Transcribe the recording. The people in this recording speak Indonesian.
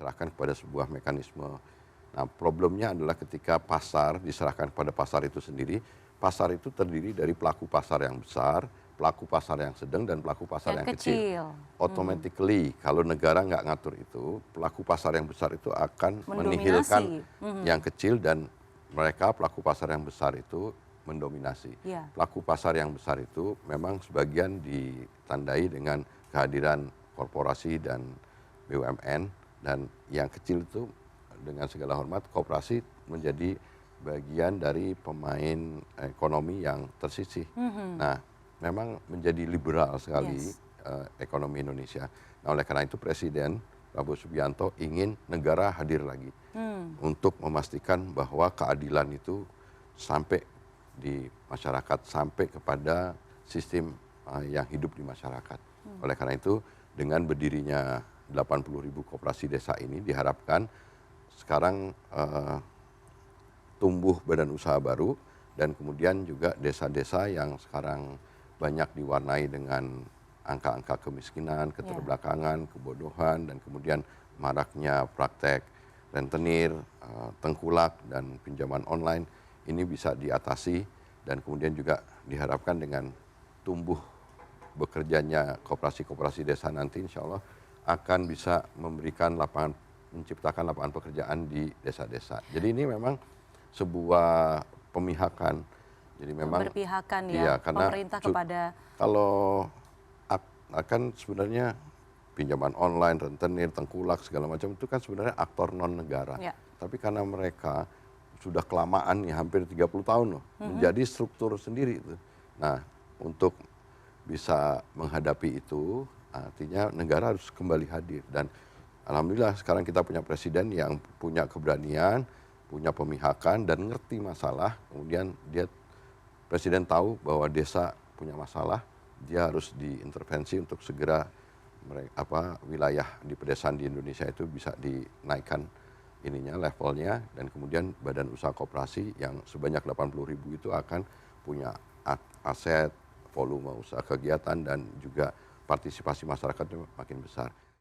diserahkan kepada sebuah mekanisme. Nah, problemnya adalah ketika pasar diserahkan kepada pasar itu sendiri, pasar itu terdiri dari pelaku pasar yang besar, pelaku pasar yang sedang, dan pelaku pasar Yang yang kecil. kecil. Automatically, kalau negara nggak ngatur itu, pelaku pasar yang besar itu akan menihilkan Mendominasi. yang kecil, dan mereka pelaku pasar yang besar itu mendominasi. Ya. Pelaku pasar yang besar itu memang sebagian ditandai dengan kehadiran korporasi dan BUMN, dan yang kecil itu dengan segala hormat koperasi menjadi bagian dari pemain ekonomi yang tersisih. Nah, memang menjadi liberal sekali Yes. ekonomi Indonesia. Nah, oleh karena itu Presiden Prabowo Subianto ingin negara hadir lagi untuk memastikan bahwa keadilan itu sampai di masyarakat, sampai kepada sistem yang hidup di masyarakat. Oleh karena itu, dengan berdirinya 80.000 koperasi desa ini diharapkan sekarang tumbuh badan usaha baru, dan kemudian juga desa-desa yang sekarang banyak diwarnai dengan angka-angka kemiskinan, keterbelakangan, kebodohan, dan kemudian maraknya praktek rentenir, tengkulak, dan pinjaman online, ini bisa diatasi, dan kemudian juga diharapkan dengan tumbuh bekerjanya koperasi-koperasi desa nanti insya Allah akan bisa memberikan menciptakan lapangan pekerjaan di desa-desa. Jadi ini memang sebuah pemihakan. Jadi memang Berpihakan iya, ya karena pemerintah kepada. kalau akan sebenarnya pinjaman online, rentenir, tengkulak segala macam itu kan sebenarnya aktor non negara. Ya. Tapi karena mereka sudah kelamaan nih hampir 30 tahun loh menjadi struktur sendiri itu. Nah, untuk bisa menghadapi itu artinya negara harus kembali hadir, dan alhamdulillah sekarang kita punya presiden yang punya keberanian, punya pemihakan, dan ngerti masalah. Kemudian presiden tahu bahwa desa punya masalah, dia harus diintervensi untuk segera wilayah di pedesaan di Indonesia itu bisa dinaikkan levelnya, dan kemudian badan usaha koperasi yang sebanyak 80.000 itu akan punya aset, volume usaha kegiatan, dan juga partisipasi masyarakatnya makin besar.